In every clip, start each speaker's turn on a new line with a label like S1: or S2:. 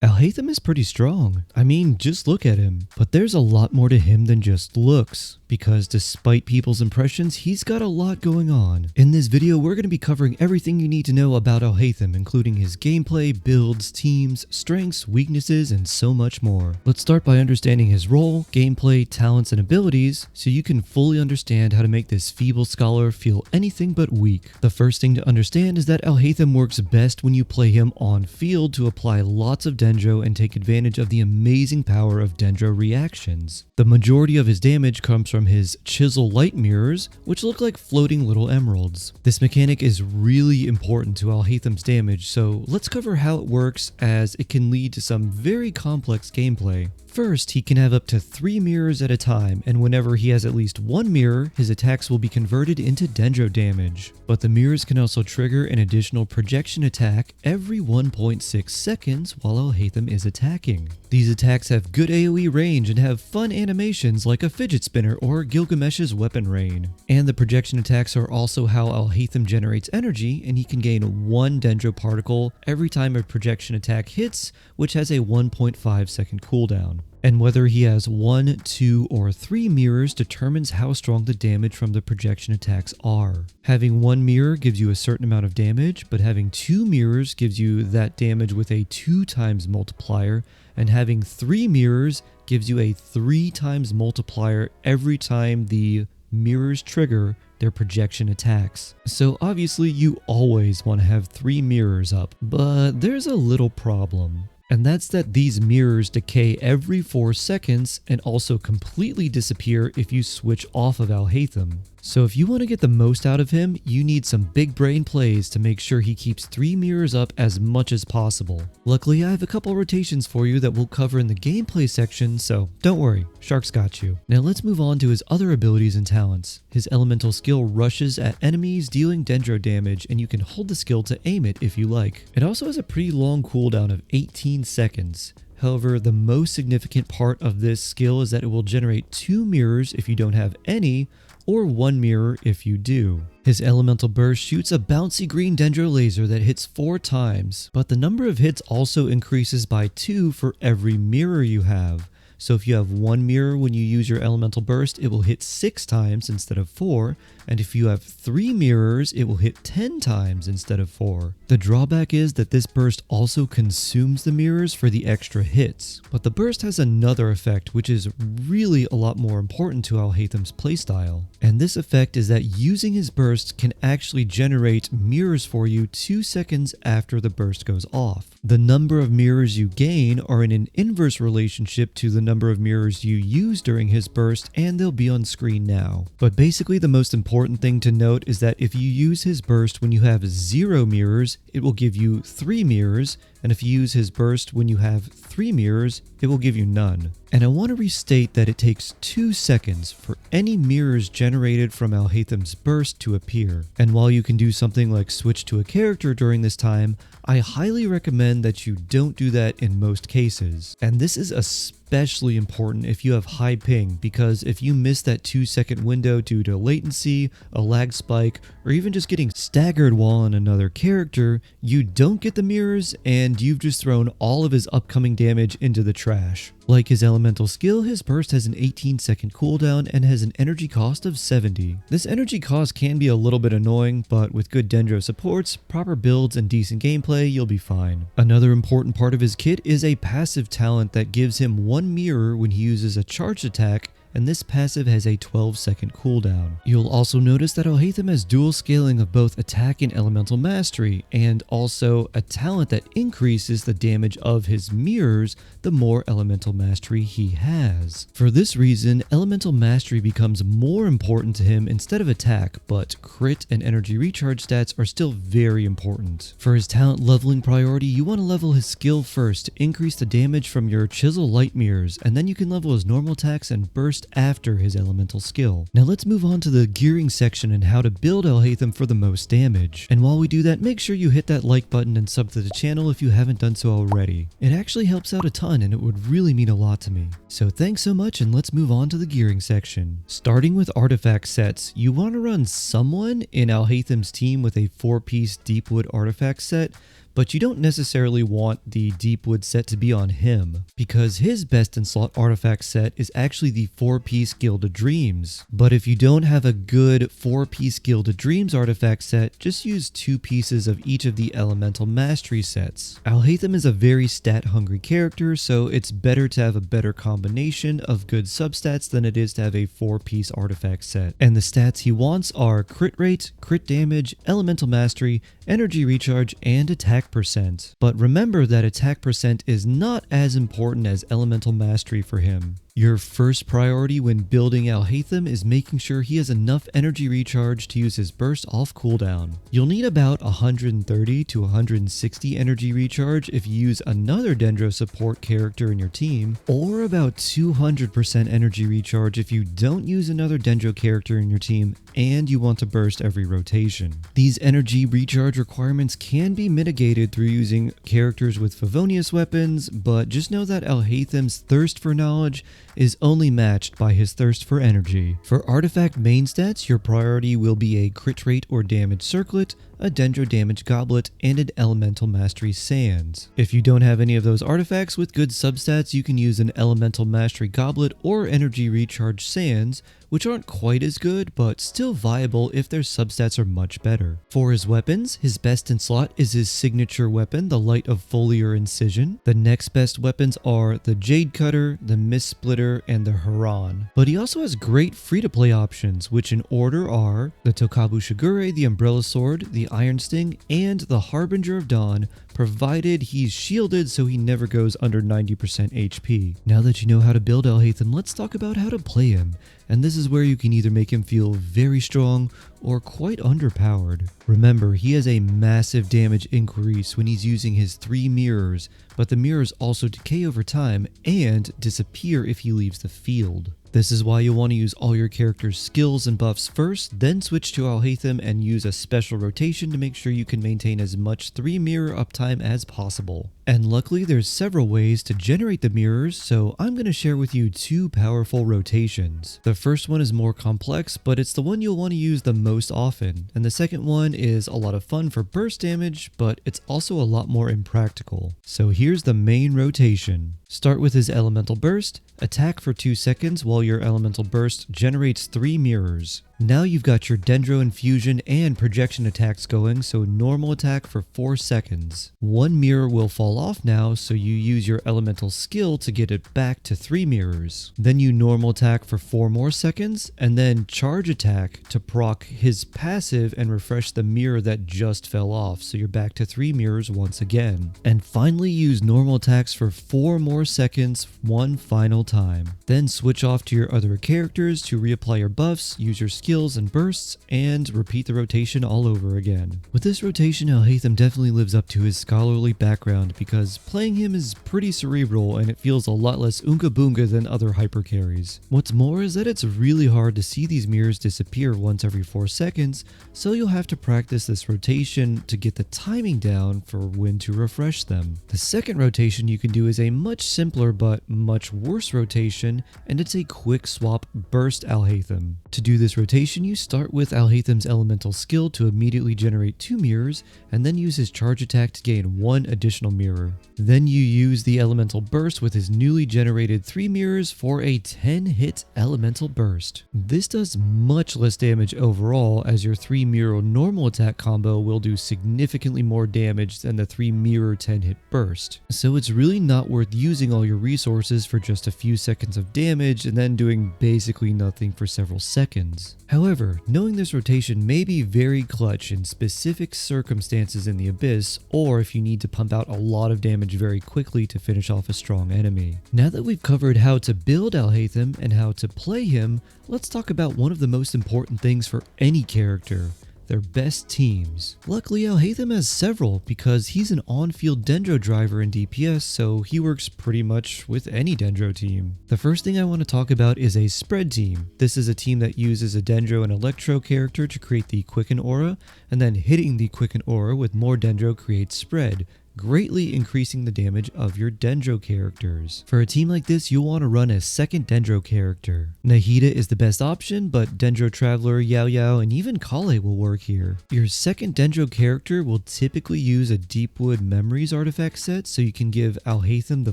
S1: Alhaitham is pretty strong. I mean, just look at him. But there's a lot more to him than just looks, because despite people's impressions, he's got a lot going on. In this video, we're going to be covering everything you need to know about Alhaitham, including his gameplay, builds, teams, strengths, weaknesses, and so much more. Let's start by understanding his role, gameplay, talents, and abilities, so you can fully understand how to make this feeble scholar feel anything but weak. The first thing to understand is that Alhaitham works best when you play him on field to apply lots of Dendro and take advantage of the amazing power of Dendro reactions. The majority of his damage comes from his chisel light mirrors, which look like floating little emeralds. This mechanic is really important to Alhaitham's damage, so let's cover how it works, as it can lead to some very complex gameplay. First, he can have up to 3 mirrors at a time, and whenever he has at least 1 mirror, his attacks will be converted into Dendro damage. But the mirrors can also trigger an additional projection attack every 1.6 seconds while Alhaitham is attacking. These attacks have good AoE range and have fun animations like a fidget spinner or Gilgamesh's weapon rain. And the projection attacks are also how Alhaitham generates energy, and he can gain 1 Dendro particle every time a projection attack hits, which has a 1.5 second cooldown. And whether he has 1, 2, or 3 mirrors determines how strong the damage from the projection attacks are. Having 1 mirror gives you a certain amount of damage, but having 2 mirrors gives you that damage with a 2 times multiplier, and having 3 mirrors gives you a 3 times multiplier every time the mirrors trigger their projection attacks. So obviously you always want to have 3 mirrors up, but there's a little problem. And that's that these mirrors decay every 4 seconds and also completely disappear if you switch off of Alhaitham. So if you want to get the most out of him, you need some big brain plays to make sure he keeps 3 mirrors up as much as possible. Luckily, I have a couple rotations for you that we'll cover in the gameplay section, so don't worry, Shark's got you. Now let's move on to his other abilities and talents. His elemental skill rushes at enemies, dealing Dendro damage, and you can hold the skill to aim it if you like. It also has a pretty long cooldown of 18 seconds. However, the most significant part of this skill is that it will generate 2 mirrors if you don't have any, or 1 mirror if you do. His elemental burst shoots a bouncy green Dendro laser that hits 4 times, but the number of hits also increases by 2 for every mirror you have. So if you have 1 mirror when you use your elemental burst, it will hit 6 times instead of 4, and if you have 3 mirrors, it will hit 10 times instead of 4. The drawback is that this burst also consumes the mirrors for the extra hits, but the burst has another effect which is really a lot more important to Alhaitham's playstyle. And this effect is that using his burst can actually generate mirrors for you 2 seconds after the burst goes off. The number of mirrors you gain are in an inverse relationship to the number of mirrors you use during his burst, and they'll be on screen now. But basically the most important thing to note is that if you use his burst when you have 0 mirrors, it will give you 3 mirrors, and if you use his burst when you have 3 mirrors, it will give you none. And I want to restate that it takes 2 seconds for any mirrors generated from Alhaitham's burst to appear. And while you can do something like switch to a character during this time, I highly recommend that you don't do that in most cases. And this is especially important if you have high ping, because if you miss that 2-second window due to latency, a lag spike, or even just getting staggered while on another character, you don't get the mirrors and you've just thrown all of his upcoming damage into the trash. Like his elemental skill, his burst has an 18-second cooldown and has an energy cost of 70. This energy cost can be a little bit annoying, but with good Dendro supports, proper builds, and decent gameplay, you'll be fine. Another important part of his kit is a passive talent that gives him 1 mirror when he uses a charged attack, and this passive has a 12-second cooldown. You'll also notice that Alhaitham has dual scaling of both attack and elemental mastery, and also a talent that increases the damage of his mirrors the more elemental mastery he has. For this reason, elemental mastery becomes more important to him instead of attack, but crit and energy recharge stats are still very important. For his talent leveling priority, you want to level his skill first to increase the damage from your chisel light mirrors, and then you can level his normal attacks and burst after his elemental skill. Now let's move on to the gearing section and how to build Alhaitham for the most damage. And while we do that, make sure you hit that like button and sub to the channel if you haven't done so already. It actually helps out a ton and it would really mean a lot to me. So thanks so much, and let's move on to the gearing section. Starting with artifact sets, you want to run someone in Alhaitham's team with a 4-piece Deepwood artifact set, but you don't necessarily want the Deepwood set to be on him, because his best in slot artifact set is actually the 4-piece Gilded Dreams. But if you don't have a good 4-piece Gilded Dreams artifact set, just use 2 pieces of each of the Elemental Mastery sets. Alhaitham is a very stat-hungry character, so it's better to have a better combination of good substats than it is to have a 4-piece artifact set. And the stats he wants are crit rate, crit damage, elemental mastery, energy recharge, and attack percent. But remember that attack percent is not as important as elemental mastery for him. Your first priority when building Alhaitham is making sure he has enough energy recharge to use his burst off cooldown. You'll need about 130 to 160 energy recharge if you use another Dendro support character in your team, or about 200% energy recharge if you don't use another Dendro character in your team and you want to burst every rotation. These energy recharge requirements can be mitigated through using characters with Favonius weapons, but just know that Alhaitham's thirst for knowledge is only matched by his thirst for energy. For artifact main stats, your priority will be a crit rate or damage circlet, a Dendro damage goblet, and an elemental mastery sands. If you don't have any of those artifacts with good substats, you can use an elemental mastery goblet or energy recharge sands, which aren't quite as good, but still viable if their substats are much better. For his weapons, his best in slot is his signature weapon, the Light of Foliar Incision. The next best weapons are the Jade Cutter, the Mist Splitter, and the Haran. But he also has great free-to-play options, which in order are the Tokabu Shigure, the Umbrella Sword, the Iron Sting, and the Harbinger of Dawn, provided he's shielded so he never goes under 90% HP. Now that you know how to build Alhaitham, let's talk about how to play him. And this is where you can either make him feel very strong or quite underpowered. Remember, he has a massive damage increase when he's using his 3 mirrors, but the mirrors also decay over time and disappear if he leaves the field. This is why you'll want to use all your character's skills and buffs first, then switch to Alhaitham and use a special rotation to make sure you can maintain as much 3 mirror uptime as possible. And luckily there's several ways to generate the mirrors, so I'm going to share with you 2 powerful rotations. The first one is more complex, but it's the one you'll want to use the most often, and the second one is a lot of fun for burst damage, but it's also a lot more impractical. So here's the main rotation. Start with his elemental burst, attack for 2 seconds while your elemental burst generates 3 mirrors. Now you've got your Dendro Infusion and projection attacks going, so normal attack for 4 seconds. 1 mirror will fall off now, so you use your elemental skill to get it back to 3 mirrors. Then you normal attack for 4 more seconds, and then charge attack to proc his passive and refresh the mirror that just fell off, so you're back to 3 mirrors once again. And finally use normal attacks for 4 more seconds one final time. Then switch off to your other characters to reapply your buffs, use your skills and bursts, and repeat the rotation all over again. With this rotation, Alhaitham definitely lives up to his scholarly background because playing him is pretty cerebral and it feels a lot less oonga boonga than other hyper carries. What's more is that it's really hard to see these mirrors disappear once every 4 seconds, so you'll have to practice this rotation to get the timing down for when to refresh them. The second rotation you can do is a much simpler but much worse rotation, and it's a quick swap burst Alhaitham. To do this rotation, you start with Alhaitham's elemental skill to immediately generate 2 mirrors, and then use his charge attack to gain 1 additional mirror. Then you use the elemental burst with his newly generated 3 mirrors for a 10-hit elemental burst. This does much less damage overall, as your 3 mirror normal attack combo will do significantly more damage than the 3 mirror 10-hit burst. So it's really not worth using all your resources for just a few seconds of damage and then doing basically nothing for several seconds. However, knowing this rotation may be very clutch in specific circumstances in the Abyss, or if you need to pump out a lot of damage very quickly to finish off a strong enemy. Now that we've covered how to build Alhaitham and how to play him, let's talk about one of the most important things for any character: their best teams. Luckily, Alhaitham has several because he's an on-field Dendro driver in DPS, so he works pretty much with any Dendro team. The first thing I want to talk about is a spread team. This is a team that uses a Dendro and Electro character to create the Quicken Aura, and then hitting the Quicken Aura with more Dendro creates spread, greatly increasing the damage of your Dendro characters. For a team like this, you'll want to run a second Dendro character. Nahida is the best option, but Dendro Traveler, Yaoyao, and even Kale will work here. Your second Dendro character will typically use a Deepwood Memories artifact set, so you can give Alhaitham the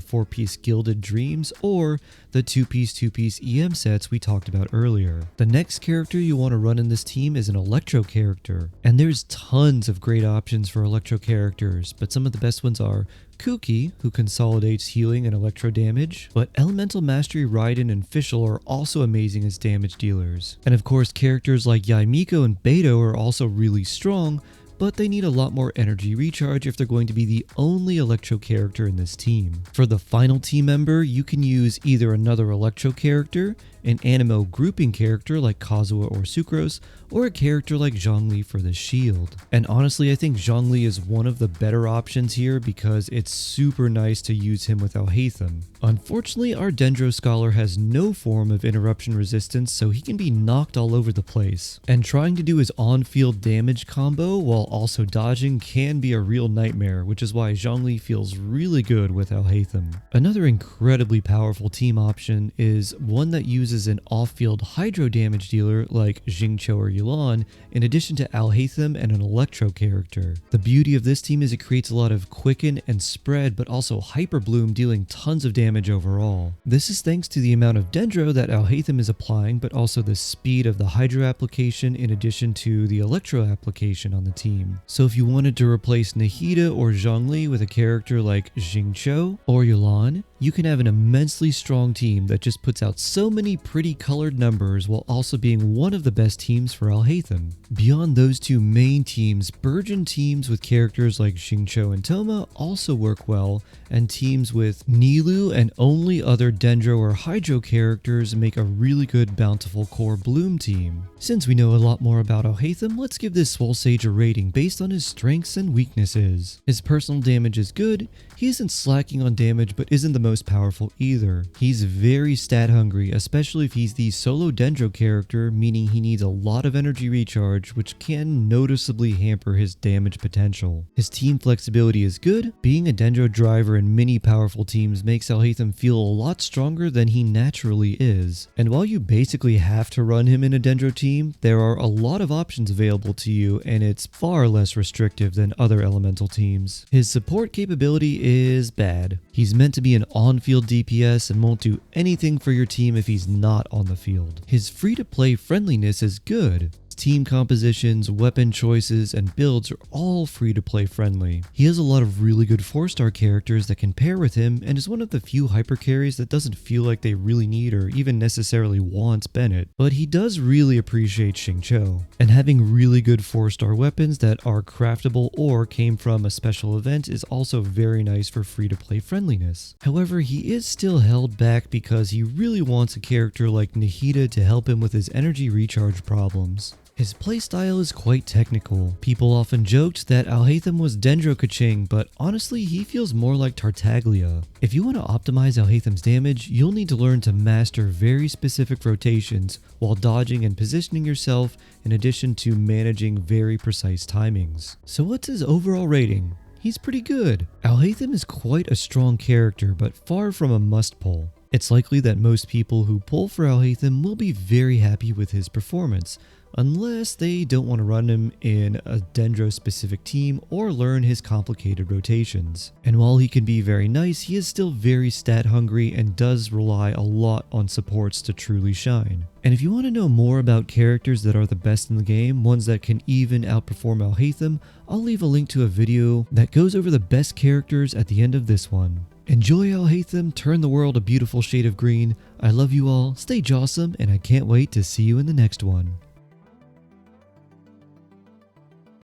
S1: 4-piece Gilded Dreams or the 2-piece EM sets we talked about earlier. The next character you want to run in this team is an Electro character, and there's tons of great options for Electro characters, but some of the best ones are Kuki, who consolidates healing and electro damage, but Elemental Mastery Raiden and Fischl are also amazing as damage dealers. And of course, characters like Yaimiko and Beto are also really strong, but they need a lot more energy recharge if they're going to be the only Electro character in this team. For the final team member, you can use either another Electro character, an Animo grouping character like Kazuha or Sucrose, or a character like Zhongli for the shield. And honestly, I think Zhongli is one of the better options here because it's super nice to use him with Alhaitham. Unfortunately, our Dendro Scholar has no form of interruption resistance, so he can be knocked all over the place. And trying to do his on-field damage combo while also dodging can be a real nightmare, which is why Zhongli feels really good with Alhaitham. Another incredibly powerful team option is one that uses an off-field hydro damage dealer like Xingqiu or Yulan, in addition to Alhaitham and an Electro character. The beauty of this team is it creates a lot of quicken and spread, but also Hyper Bloom, dealing tons of damage overall. This is thanks to the amount of Dendro that Alhaitham is applying, but also the speed of the Hydro application in addition to the Electro application on the team. So if you wanted to replace Nahida or Zhongli with a character like Xingqiu or Yulan, you can have an immensely strong team that just puts out so many pretty colored numbers while also being one of the best teams for Alhaitham. Beyond those two main teams, burgeon teams with characters like Xingqiu and Toma also work well, and teams with Nilou and only other Dendro or Hydro characters make a really good Bountiful Core Bloom team. Since we know a lot more about Alhaitham, let's give this Swole Sage a rating based on his strengths and weaknesses. His personal damage is good, he isn't slacking on damage but isn't the most powerful either. He's very stat hungry, especially if he's the solo Dendro character, meaning he needs a lot of energy recharge, which can noticeably hamper his damage potential. His team flexibility is good. Being a Dendro driver in many powerful teams makes Alhaitham feel a lot stronger than he naturally is. And while you basically have to run him in a Dendro team, there are a lot of options available to you, and it's far less restrictive than other elemental teams. His support capability is bad. He's meant to be an on-field DPS and won't do anything for your team if he's not on the field. His free-to-play friendliness is good. Team compositions, weapon choices, and builds are all free-to-play friendly. He has a lot of really good 4-star characters that can pair with him, and is one of the few hyper carries that doesn't feel like they really need or even necessarily wants Bennett. But he does really appreciate Xingqiu, and having really good 4-star weapons that are craftable or came from a special event is also very nice for free-to-play friendliness. However, he is still held back because he really wants a character like Nahida to help him with his energy recharge problems. His playstyle is quite technical. People often joked that Alhaitham was Dendro Kaching, but honestly he feels more like Tartaglia. If you want to optimize Alhaitham's damage, you'll need to learn to master very specific rotations while dodging and positioning yourself, in addition to managing very precise timings. So what's his overall rating? He's pretty good. Alhaitham is quite a strong character, but far from a must pull. It's likely that most people who pull for Alhaitham will be very happy with his performance, unless they don't want to run him in a Dendro specific team or learn his complicated rotations. And while he can be very nice, he is still very stat hungry and does rely a lot on supports to truly shine. And if you want to know more about characters that are the best in the game, ones that can even outperform Alhaitham, I'll leave a link to a video that goes over the best characters at the end of this one. Enjoy Alhaitham, turn the world a beautiful shade of green. I love you all, stay jawsome, and I can't wait to see you in the next one.